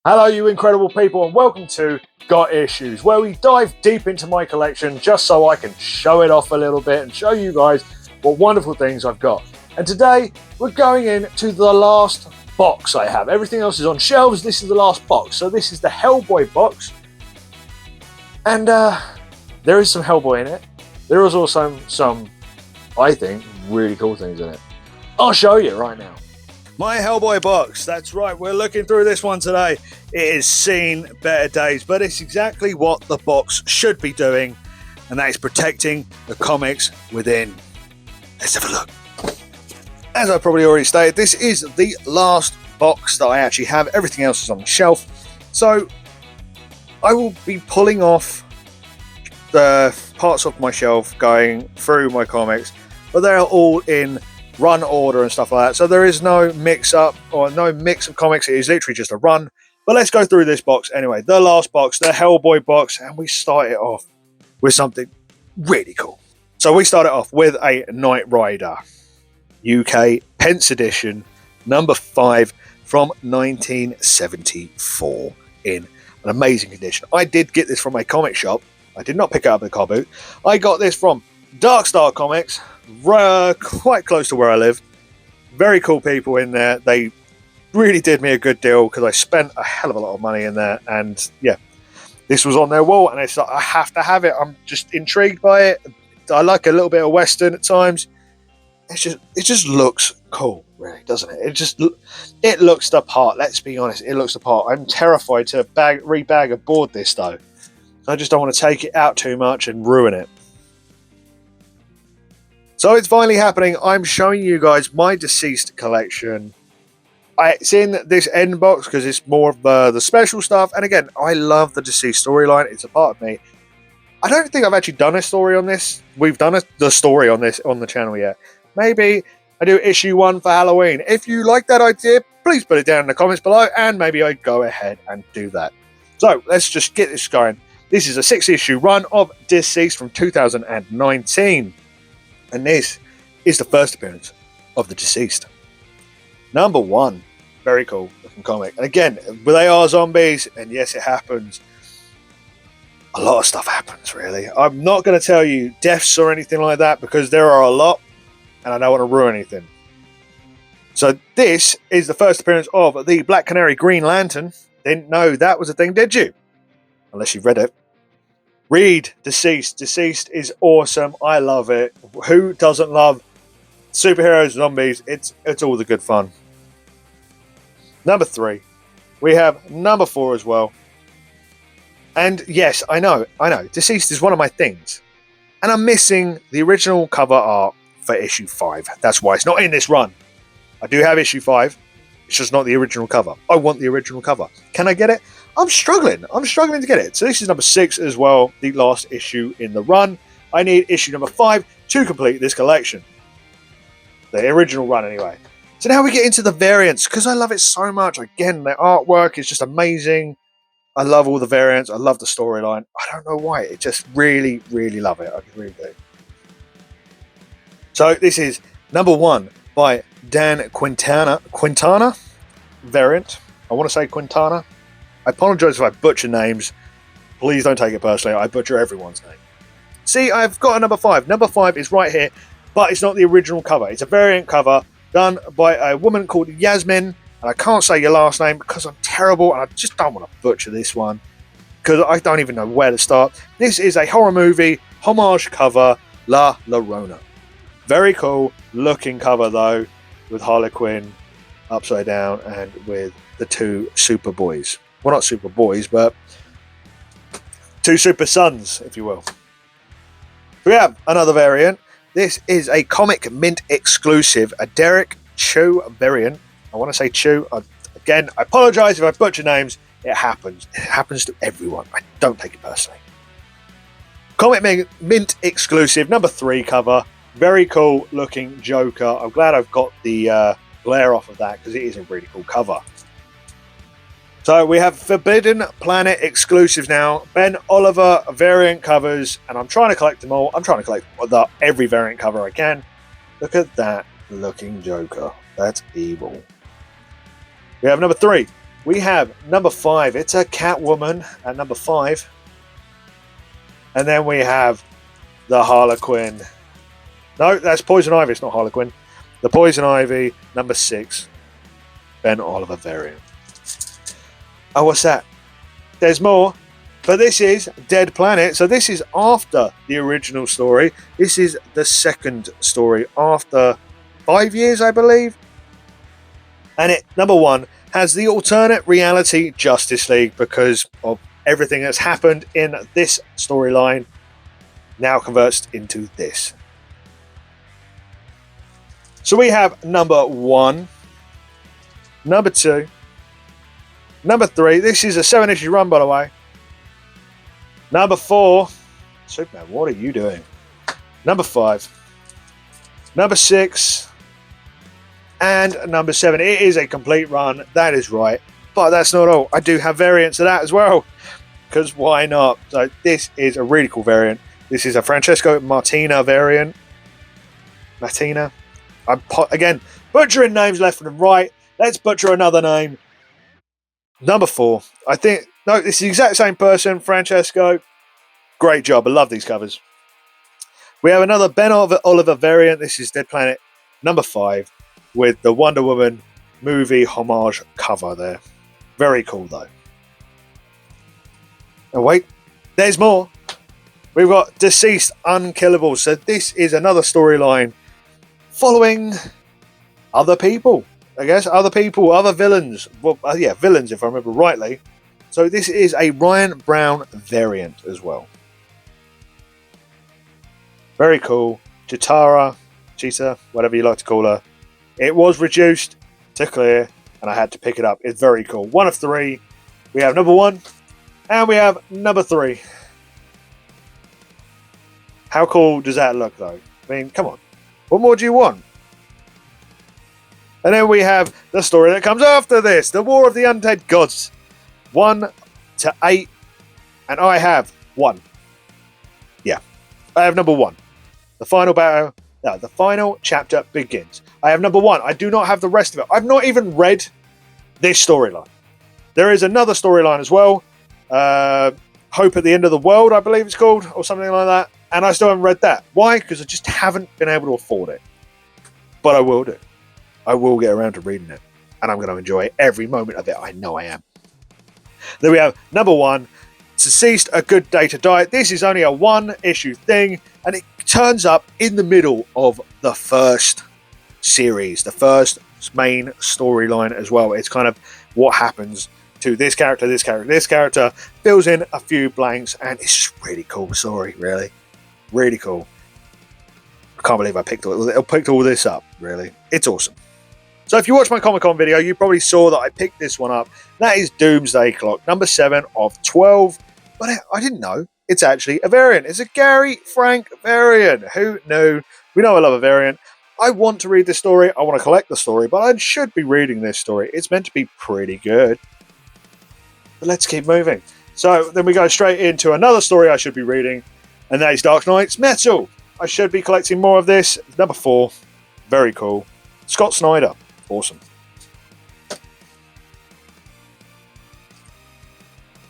Hello, you incredible people, and welcome to Got Issues, where we dive deep into my collection just so I can show it off a little bit and show you guys what wonderful things I've got. And today, we're going into the last box I have. Everything else is on shelves. This is the last box. So this is the Hellboy box. And there is some Hellboy in it. There is also some, I think, really cool things in it. I'll show you right now. My Hellboy box, that's right, we're looking through this one today. It has seen better days, but it's exactly what the box should be doing, and that is protecting the comics within. Let's have a look. As I probably already stated, this is the last box that I actually have. Everything else is on the shelf. So I will be pulling off the parts of my shelf, going through my comics, but they're all in run order and stuff like that, so there is no mix up or no mix of comics. It is literally just a run. But let's go through this box anyway, the last box, the Hellboy box, and we start it off with something really cool. So we start it off with a Knight Rider UK Pence edition number 5 from 1974 in an amazing condition. I did get this from a comic shop. I did not pick it up at the car boot. I got this from Dark Star Comics, quite close to where I live. Very cool people in there. They really did me a good deal because I spent a hell of a lot of money in there. And yeah, this was on their wall, and it's like, I have to have it. I'm just intrigued by it. I like a little bit of Western at times. It just looks cool, really, doesn't it? It looks the part. Let's be honest, it looks the part. I'm terrified to rebag aboard this though. I just don't want to take it out too much and ruin it. So it's finally happening. I'm showing you guys my Deceased collection. It's in this end box because it's more of the special stuff. And again, I love the Deceased storyline. It's a part of me. I don't think I've actually done a story on this. We've done the story on this on the channel yet. Maybe I do issue 1 for Halloween. If you like that idea, please put it down in the comments below, and maybe I'd go ahead and do that. So let's just get this going. This is a 6-issue run of Deceased from 2019. And this is the first appearance of the Deceased. Number 1. Very cool looking comic. And again, they are zombies, and yes, it happens. A lot of stuff happens, really. I'm not going to tell you deaths or anything like that because there are a lot, and I don't want to ruin anything. So this is the first appearance of the Black Canary Green Lantern. Didn't know that was a thing, did you? Unless you've read it. Read Deceased. Deceased is awesome. I love it. Who doesn't love superheroes, zombies? It's all the good fun. Number 3. We have number 4 as well. And yes, I know. Deceased is one of my things. And I'm missing the original cover art for issue 5. That's why it's not in this run. I do have issue 5. It's just not the original cover. I want the original cover. Can I get it? I'm struggling to get it. So this is number 6 as well, the last issue in the run. I need issue number 5 to complete this collection. The original run anyway. So now we get into the variants, because I love it so much. Again, the artwork is just amazing. I love all the variants. I love the storyline. I don't know why. It just really, really love it. I really do. So this is number 1 by Dan Quintana variant. I want to say Quintana. I apologize if I butcher names. Please don't take it personally. I butcher everyone's name. See, I've got a number 5. Number 5 is right here, but it's not the original cover. It's a variant cover done by a woman called Yasmin, and I can't say your last name because I'm terrible, and I just don't want to butcher this one because I don't even know where to start. This is a horror movie homage cover, La Llorona. Very cool looking cover though, with Harley Quinn upside down and with the 2 super boys. Well, not super boys, but 2 super sons, if you will. We have another variant. This is a Comic Mint exclusive, a Derek Chu variant. I want to say Chu. Again, I apologize if I butcher names. It happens. It happens to everyone. I don't take it personally. Comic Mint exclusive, number 3 cover. Very cool looking Joker. I'm glad I've got the glare off of that because it is a really cool cover. So we have Forbidden Planet exclusives now. Ben Oliver variant covers, and I'm trying to collect them all. I'm trying to collect every variant cover I can. Look at that looking Joker. That's evil. We have number 3. we have number 5. It's a Catwoman at number 5. And then we have the Harlequin. No, that's Poison Ivy. It's not Harlequin. The Poison Ivy, number 6. Ben Oliver variant. Oh, what's that? There's more. But this is Dead Planet. So this is after the original story. This is the second story after 5 years, I believe. And it, number 1, has the alternate reality Justice League because of everything that's happened in this storyline now converts into this. So we have number 1, number 2, number 3. This is a 7-issue run, by the way. Number 4. Superman, what are you doing? Number 5. Number 6. And number 7. It is a complete run. That is right. But that's not all. I do have variants of that as well. Because why not? So this is a really cool variant. This is a Francesco Martina variant. Martina. I'm again butchering names left and right. Let's butcher another name. Number 4. I think no, this is the exact same person, Francesco. Great job. I love these covers. We have another Ben Oliver variant. This is Dead Planet number 5 with the Wonder Woman movie homage cover there. Very cool though. Oh wait, there's more. We've got Deceased Unkillable. So this is another storyline following other people. I guess other people, other villains. Well, yeah, villains if I remember rightly. So this is a Ryan Brown variant as well. Very cool. Cheetah, whatever you like to call her. It was reduced to clear and I had to pick it up. It's very cool. 1 of 3. We have number 1 and we have number 3. How cool does that look though? I mean, come on. What more do you want? And then we have the story that comes after this. The War of the Undead Gods. 1 to 8. And I have 1. Yeah. I have number 1. The final battle. No, the final chapter begins. I have number 1. I do not have the rest of it. I've not even read this storyline. There is another storyline as well. Hope at the End of the World, I believe it's called, or something like that. And I still haven't read that. Why? Because I just haven't been able to afford it. But I will do. I will get around to reading it. And I'm going to enjoy every moment of it. I know I am. Then we have number 1. Deceased, A Good Day to Die. This is only a 1-issue thing. And it turns up in the middle of the first series. The first main storyline as well. It's kind of what happens to this character, this character, this character. Fills in a few blanks. And it's just really cool story, really. Really cool. I can't believe I picked all this up, really. It's awesome. So if you watched my Comic-Con video, you probably saw that I picked this one up. That is Doomsday Clock, number 7 of 12. But I didn't know. It's actually a variant. It's a Gary Frank variant. Who knew? We know I love a variant. I want to read this story. I want to collect the story, but I should be reading this story. It's meant to be pretty good. But let's keep moving. So then we go straight into another story I should be reading, and that is Dark Knight's Metal. I should be collecting more of this. Number 4. Very cool. Scott Snyder. Awesome.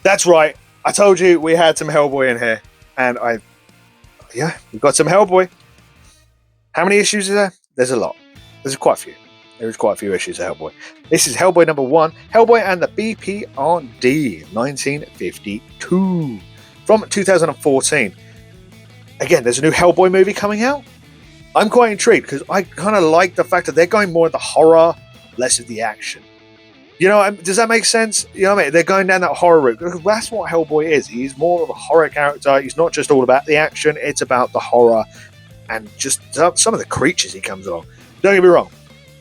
That's right. I told you we had some Hellboy in here. And we've got some Hellboy. How many issues is there? There's a lot. There's quite a few. There's quite a few issues of Hellboy. This is Hellboy number 1. Hellboy and the BPRD, 1952. From 2014. Again, there's a new Hellboy movie coming out. I'm quite intrigued because I kind of like the fact that they're going more of the horror, less of the action. You know, does that make sense? You know what I mean? They're going down that horror route. Because that's what Hellboy is. He's more of a horror character. He's not just all about the action. It's about the horror and just some of the creatures he comes along. Don't get me wrong.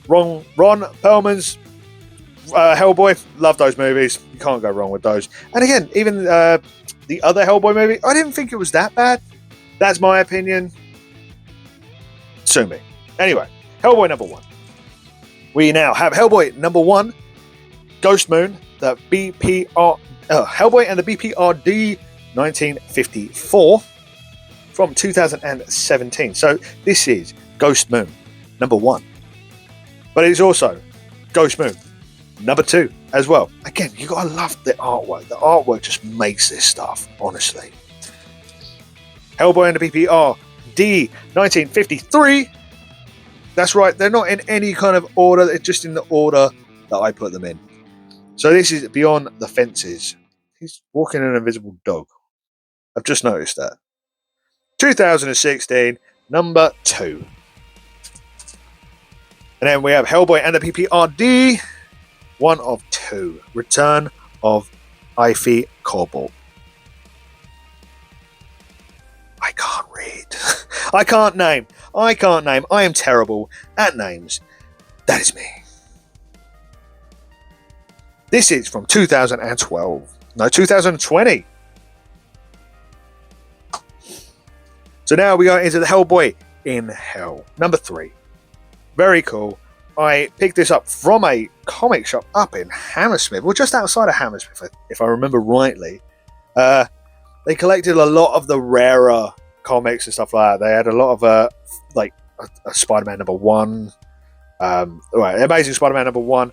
Ron Perlman's Hellboy, love those movies. You can't go wrong with those. And again, even the other Hellboy movie, I didn't think it was that bad. That's my opinion. Sue me. Anyway, Hellboy number 1. We now have Hellboy number 1, Ghost Moon, the Hellboy and the BPRD 1954 from 2017. So this is Ghost Moon number 1. But it's also Ghost Moon number 2. as well. Again, you gotta love the artwork. The artwork just makes this stuff, honestly. Hellboy and the PPR D 1953. That's right, they're not in any kind of order, they're just in the order that I put them in. So this is Beyond the Fences. He's walking an invisible dog. I've just noticed that. 2016, number 2. And then we have Hellboy and the PPRD, 1 of 2. Return of Ivy Cobalt. I can't read. I can't name. I am terrible at names. That is me. This is from 2012. No, 2020. So now we go into the Hellboy in Hell. Number 3. Very cool. I picked this up from a comic shop up in Hammersmith, or just outside of Hammersmith, if I remember rightly. They collected a lot of the rarer comics and stuff like that. They had a lot of like a Spider-Man number 1, Amazing Spider-Man number 1,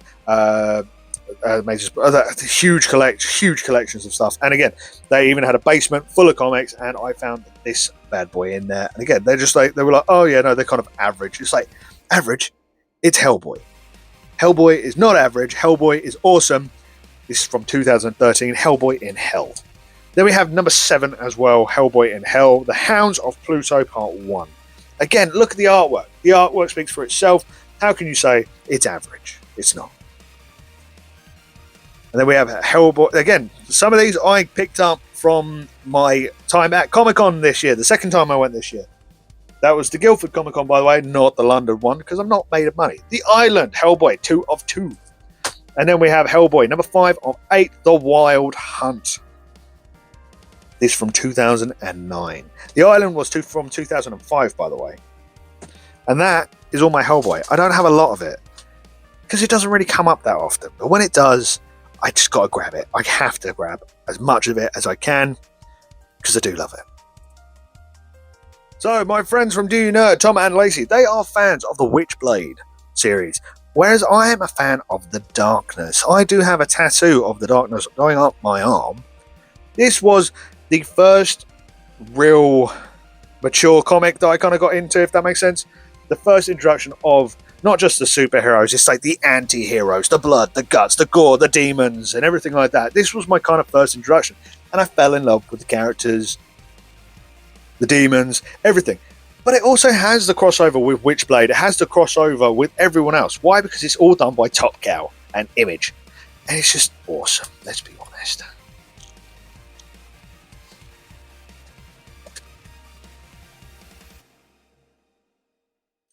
huge collections of stuff. And again, they even had a basement full of comics, and I found this bad boy in there. And again, they're just like, they were like, oh yeah, no, they're kind of average. It's like, average? It's Hellboy. Hellboy is not average. Hellboy is awesome. This is from 2013, Hellboy in Hell. Then we have number 7 as well, Hellboy in Hell, The Hounds of Pluto Part 1. Again, look at the artwork. The artwork speaks for itself. How can you say it's average? It's not. And then we have Hellboy. Again, some of these I picked up from my time at Comic-Con this year, the second time I went this year. That was the Guildford Comic-Con, by the way, not the London one, because I'm not made of money. The Island, Hellboy, 2 of 2. And then we have Hellboy, number 5 of 8, The Wild Hunt. This from 2009. The Island was from 2005, by the way. And that is all my Hellboy. I don't have a lot of it, because it doesn't really come up that often. But when it does, I just got to grab it. I have to grab as much of it as I can, because I do love it. So, my friends from Do You Nerd, Tom and Lacey, they are fans of the Witchblade series, whereas I am a fan of the Darkness. I do have a tattoo of the Darkness going up my arm. This was the first real mature comic that I kind of got into, if that makes sense. The first introduction of not just the superheroes, it's like the anti-heroes, the blood, the guts, the gore, the demons, and everything like that. This was my kind of first introduction, and I fell in love with the characters, the demons, everything. But it also has the crossover with Witchblade. It has the crossover with everyone else. Why? Because it's all done by Top Cow and Image. And it's just awesome, let's be honest.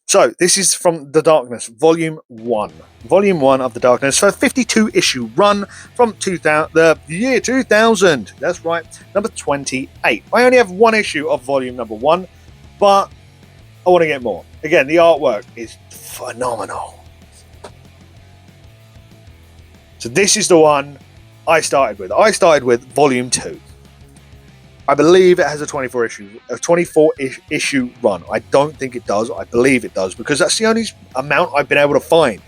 So, this is from The Darkness, Volume 1. Volume 1 of The Darkness, for a 52-issue run from the year 2000. That's right, number 28. I only have one issue of Volume number 1, but I want to get more. Again, the artwork is phenomenal. So this is the one I started with. I started with Volume 2. I believe it has a 24 issue run. I don't think it does. I believe it does, because that's the only amount I've been able to find.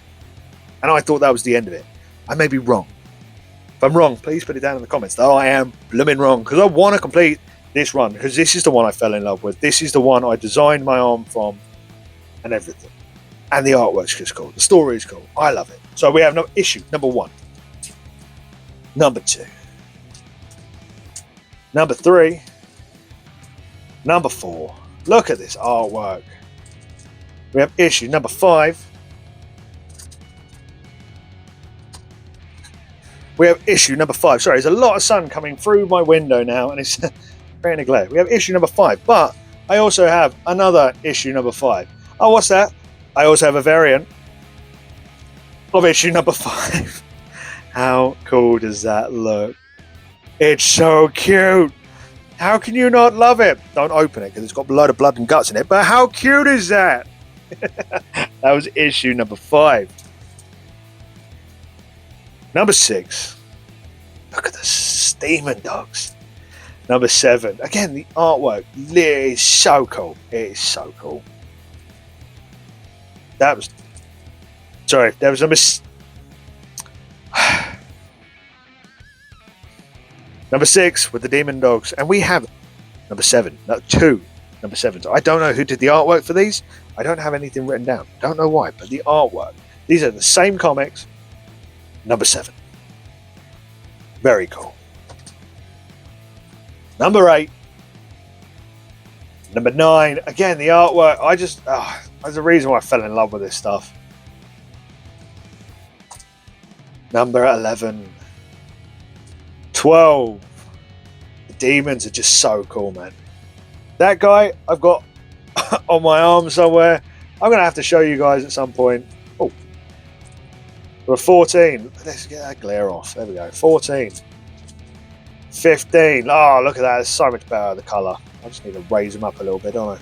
And I thought that was the end of it. I may be wrong. If I'm wrong, please put it down in the comments. Though I am blooming wrong, because I want to complete this run, because this is the one I fell in love with. This is the one I designed my arm from and everything. And the artwork's just cool. The story is cool. I love it. So we have issue number 1. Number 2. Number 3. Number 4. Look at this artwork. We have issue number 5. We have issue number 5. Sorry, there's a lot of sun coming through my window now, and it's creating a glare. We have issue number 5, but I also have another issue number 5. Oh, what's that? I also have a variant of issue number 5. How cool does that look? It's so cute. How can you not love it? Don't open it, because it's got a load of blood and guts in it, but how cute is that? That was issue number 5. Number 6. Look at the steaming dogs. Number 7. Again, the artwork is so cool. It is so cool. That was... Sorry, there was number... Number 6 with the Demon Dogs. And we have number 7. No, 2 number 7s. I don't know who did the artwork for these. I don't have anything written down. Don't know why, but the artwork. These are the same comics. Number 7. Very cool. Number 8. Number 9. Again, the artwork. There's a reason why I fell in love with this stuff. Number 11. 12. The demons are just so cool, man. That guy I've got on my arm somewhere. I'm going to have to show you guys at some point. Oh. We're 14. Let's get that glare off. There we go. 14. 15. Oh, look at that. It's so much better, the colour. I just need to raise them up a little bit, don't I?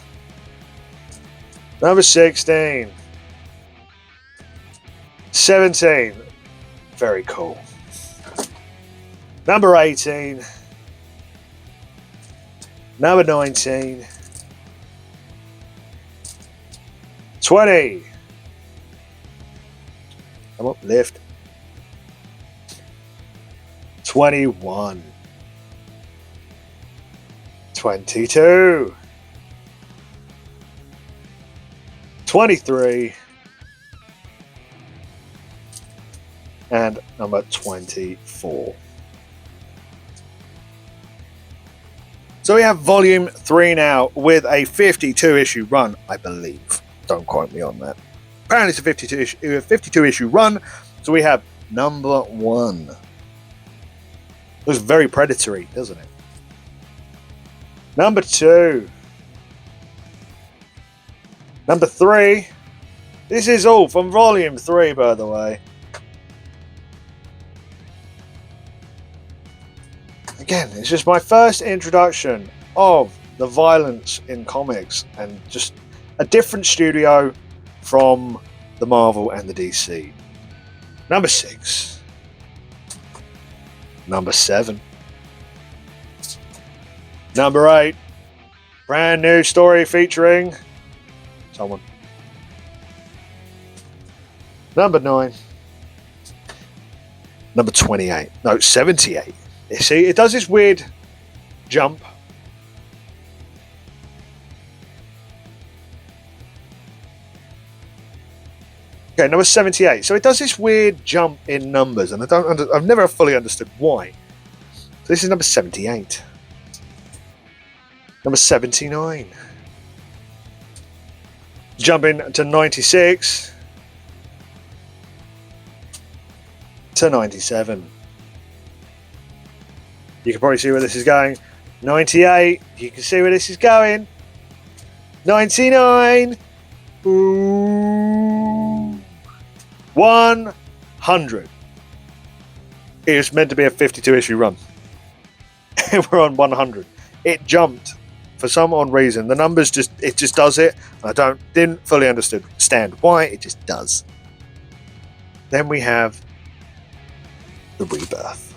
Number 16. 17. Very cool. Number 18. Number 19. 20. Come up, lift. 21. 22. 23. And number 24. So we have volume 3 now with a 52 issue run, I believe. Don't quote me on that. Apparently it's a 52 issue run. So we have number 1. Looks very predatory, doesn't it? Number 2. Number 3. This is all from volume 3, by the way. Again, it's just my first introduction of the violence in comics and just a different studio from the Marvel and the DC. Number 6. Number 7. Number 8. Brand new story featuring someone. Number 9. Number 28. No, 78. You see, it does this weird jump. Okay, number 78. So it does this weird jump in numbers, and I've never fully understood why. So this is number 78. Number 79. Jumping to 96. To 97. You can probably see where this is going. 98. You can see where this is going. 99. Ooh. 100. It was meant to be a 52 issue run. We're on 100. It jumped for some odd reason. The numbers just does it. I didn't fully understand why. It just does. Then we have the Rebirth.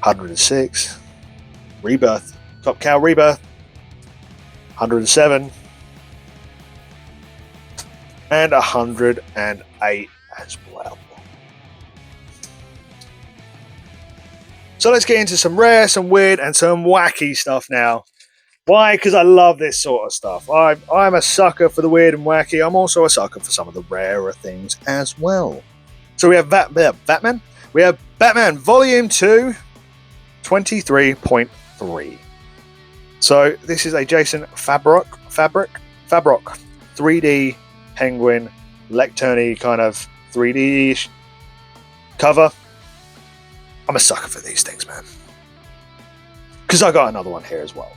106. Rebirth. Top Cow Rebirth. 107. And 108 as well. So let's get into some rare, some weird, and some wacky stuff now. Why? Because I love this sort of stuff. I'm a sucker for the weird and wacky. I'm also a sucker for some of the rarer things as well. So we have Batman. We have Batman Volume 2, 23.3. So this is a Jason Fabrock 3D Penguin lectern-y kind of 3D-ish cover. I'm a sucker for these things, man. Because I got another one here as well.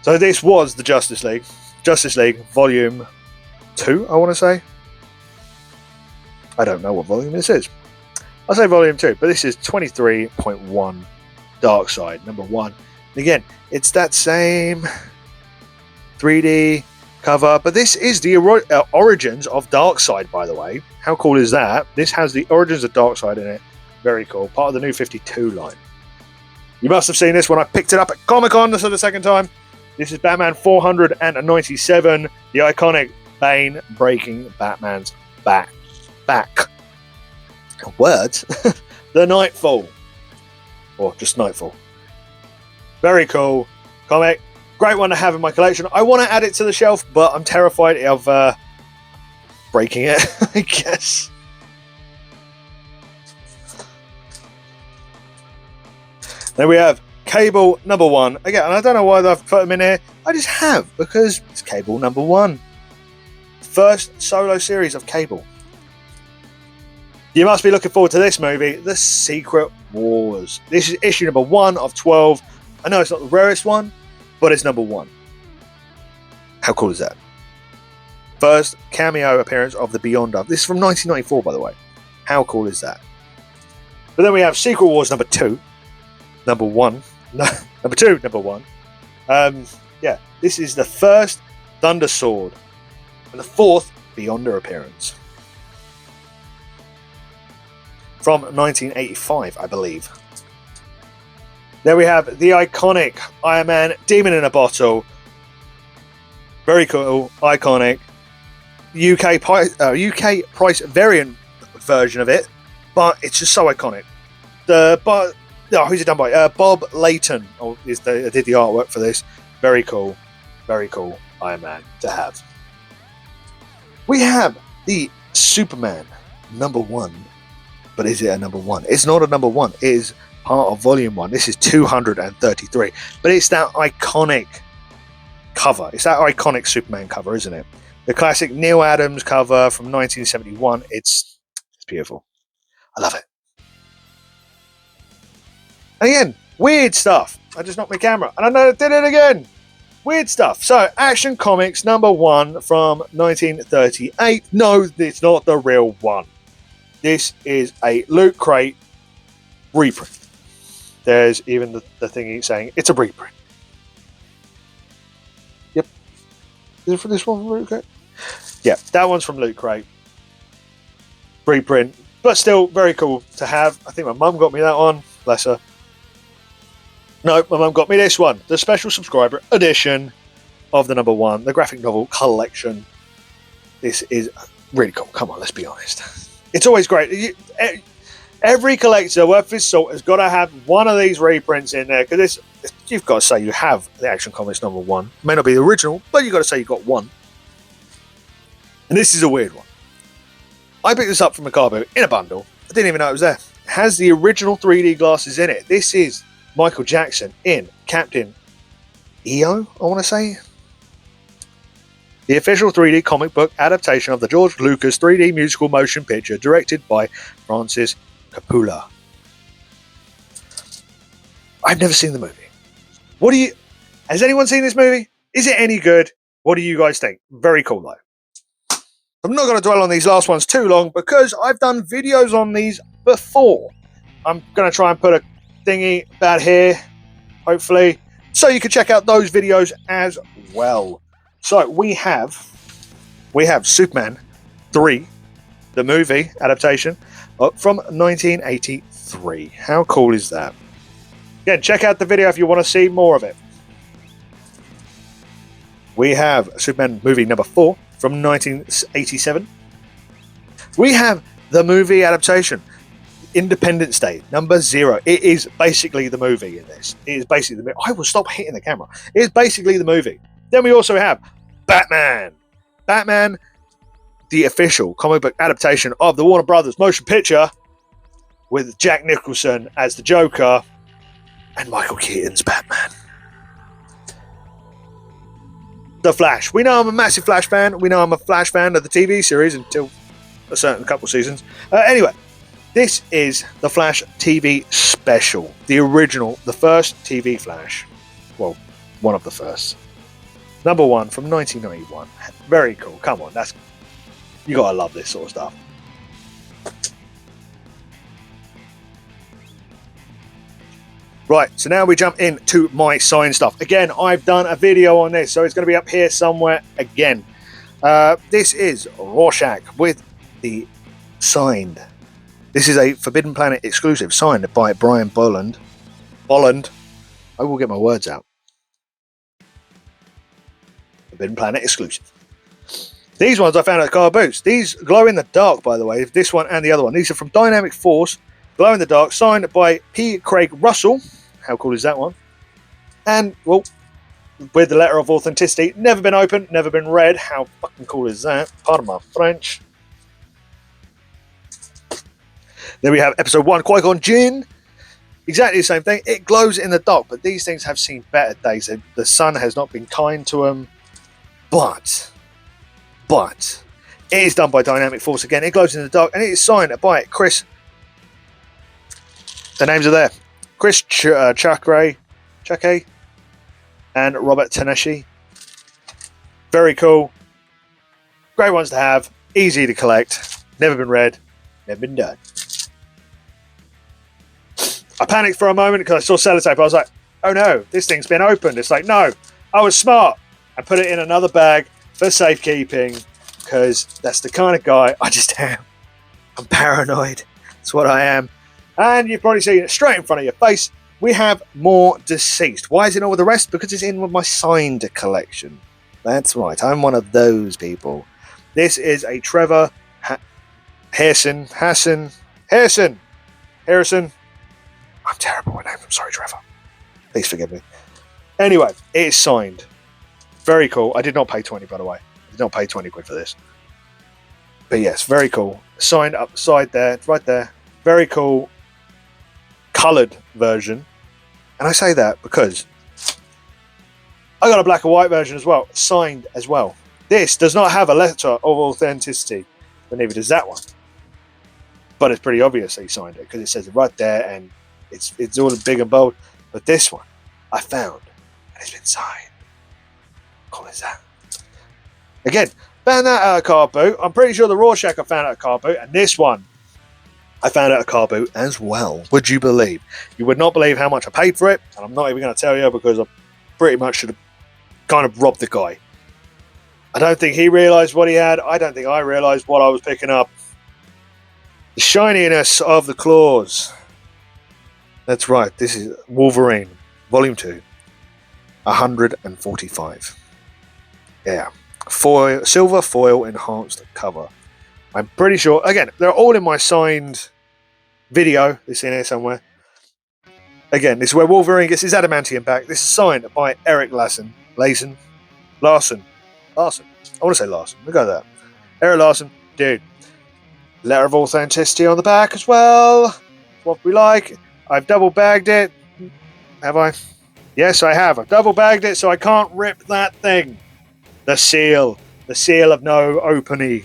So this was the Justice League Volume 2, I want to say. I don't know what volume this is. I'll say Volume 2, but this is 23.1 Darkseid, number 1. And again, it's that same 3D cover, but this is the origins of Darkseid, by the way. How cool is that? This has the origins of Darkseid in it. Very cool. Part of the new 52 line. You must have seen this when I picked it up at Comic-Con for the second time. This is Batman 497, the iconic Bane breaking Batman's back. Words. The Nightfall. Or just Nightfall. Very cool comic. Great one to have in my collection. I want to add it to the shelf, but I'm terrified of breaking it, I guess. Then we have Cable #1. Again, and I don't know why I've put them in here. I just have, because it's Cable #1. First solo series of Cable. You must be looking forward to this movie, The Secret Wars. This is issue #1 of 12. I know it's not the rarest one, but it's #1. How cool is that? First cameo appearance of the Beyonder. This is from 1994, by the way. How cool is that? But then we have Secret Wars #2. #1. No, #2, #1. Yeah, this is the first Thunder Sword and the fourth Beyonder appearance. From 1985, I believe. There we have the iconic Iron Man Demon in a Bottle. Very cool, iconic. UK price variant version of it, but it's just so iconic. Who's it done by? Bob Layton did the artwork for this. Very cool Iron Man to have. We have the Superman #1. But is it a #1? It's not a #1. It is part of Volume 1. This is 233. But it's that iconic cover. It's that iconic Superman cover, isn't it? The classic Neil Adams cover from 1971. It's beautiful. I love it. And again, weird stuff. I just knocked my camera. And I did it again. Weird stuff. So, Action Comics #1 from 1938. No, it's not the real one. This is a Loot Crate reprint. There's even the thing saying it's a reprint. Yep. Is it for this one from Loot Crate? Yeah, that one's from Loot Crate. Reprint. But still very cool to have. I think my mum got me that one. Bless her. No, my mum got me this one. The special subscriber edition of the #1. The graphic novel collection. This is really cool. Come on, let's be honest. It's always great. Every collector worth his salt has got to have one of these reprints in there, because you've got to say you have the Action Comics #1. It may not be the original, but you've got to say you've got one. And this is a weird one. I picked this up from a car boot in a bundle. I didn't even know it was there. It has the original 3D glasses in it. This is Michael Jackson in Captain EO, I want to say. The official 3D comic book adaptation of the George Lucas 3D musical motion picture directed by Francis Coppola. I've never seen the movie. Has anyone seen this movie? Is it any good? What do you guys think? Very cool though. I'm not going to dwell on these last ones too long, because I've done videos on these before. I'm going to try and put a thingy about here, hopefully, so you can check out those videos as well. So we have Superman 3, the movie adaptation from 1983. How cool is that? Again, check out the video if you want to see more of it. We have Superman movie #4 from 1987. We have the movie adaptation, Independence Day #0. It is basically the movie in this. It is basically the movie. I will stop hitting the camera. It is basically the movie. Then we also have Batman. Batman, the official comic book adaptation of the Warner Brothers motion picture, with Jack Nicholson as the Joker and Michael Keaton's Batman. The Flash. We know I'm a massive Flash fan. We know I'm a Flash fan of the TV series until a certain couple seasons. Anyway, this is the Flash TV special. The original, the first TV Flash. Well, one of the first. #1 from 1991. Very cool. Come on, you gotta love this sort of stuff. Right, so now we jump into my signed stuff. Again, I've done a video on this, so it's going to be up here somewhere again. This is Rorschach with the signed. This is a Forbidden Planet exclusive, signed by Brian Bolland. I will get my words out. Forbidden Planet exclusive. These ones I found at car boots. These glow in the dark, by the way. This one and the other one. These are from Dynamic Force, glow in the dark, signed by P. Craig Russell. How cool is that one? And, well, with the letter of authenticity, never been opened, never been read. How fucking cool is that? Pardon my French. Then we have episode 1, Qui-Gon Jinn. Exactly the same thing. It glows in the dark, but these things have seen better days. The sun has not been kind to them. But it is done by Dynamic Force again. It glows in the dark, and it is signed by Chris. The names are there. Chris Chakray and Robert Tanashi. Very cool. Great ones to have. Easy to collect. Never been read. Never been done. I panicked for a moment because I saw sellotape. I was like, oh no, this thing's been opened. It's like, no, I was smart. I put it in another bag for safekeeping because that's the kind of guy I just am. I'm paranoid. That's what I am. And you've probably seen it straight in front of your face. We have more Deceased. Why is it not with the rest? Because it's in with my signed collection. That's right. I'm one of those people. This is a Trevor Harrison. I'm terrible with names. I'm sorry, Trevor. Please forgive me. Anyway, it is signed. Very cool. I did not pay 20, by the way. I did not pay 20 quid for this. But yes, very cool. Signed up the side there, right there. Very cool coloured version. And I say that because I got a black and white version as well, signed as well. This does not have a letter of authenticity, but neither does that one. But it's pretty obvious he signed it because it says it right there and it's all big and bold. But this one I found and it's been signed. How cool is that? Again, found that at a car boot. I'm pretty sure the Rorschach I found at a car boot, and this one I found at a car boot as well. Would you believe? You would not believe how much I paid for it, and I'm not even going to tell you because I pretty much should have kind of robbed the guy. I don't think he realised what he had. I don't think I realised what I was picking up. The shininess of the claws. That's right. This is Wolverine, Volume 2, 145. Yeah. Foil, silver foil enhanced cover. I'm pretty sure, again, they're all in my signed video. It's in here somewhere. Again, this is where Wolverine gets his adamantium back. This is signed by Eric Larson. I want to say Larson. We'll go there. Eric Larson, dude. Letter of authenticity on the back as well. What we like. I've double bagged it. Have I? Yes, I have. I've double bagged it so I can't rip that thing. The seal of no opening.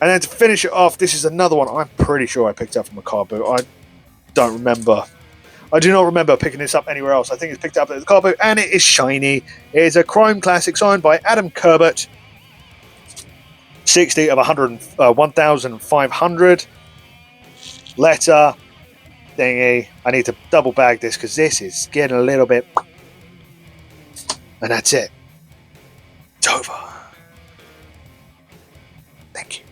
And then to finish it off, this is another one I'm pretty sure I picked up from a car boot. I don't remember. I do not remember picking this up anywhere else. I think it's picked up at the car boot, and it is shiny. It is a crime classic signed by Adam Curbett. 60 of 1,500. Letter thingy. I need to double bag this because this is getting a little bit. And that's it. It's over. Thank you.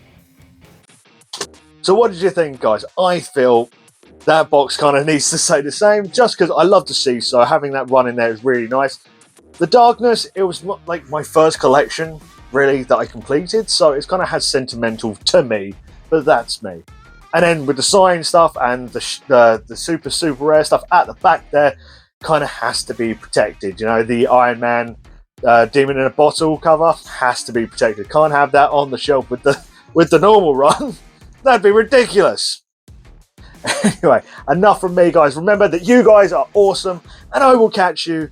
So what did you think, guys? I feel that box kind of needs to say the same, just because I love to see, so having that run in there is really nice. The Darkness, it was like my first collection, really, that I completed, so it's kind of has sentimental to me, but that's me. And then with the sign stuff and the super rare stuff at the back there, kind of has to be protected. You know, the Iron Man Demon in a Bottle cover has to be protected. Can't have that on the shelf with the normal run. That'd be ridiculous. Anyway, enough from me, guys. Remember that you guys are awesome, and I will catch you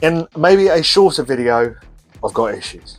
in maybe a shorter video of Got Issues.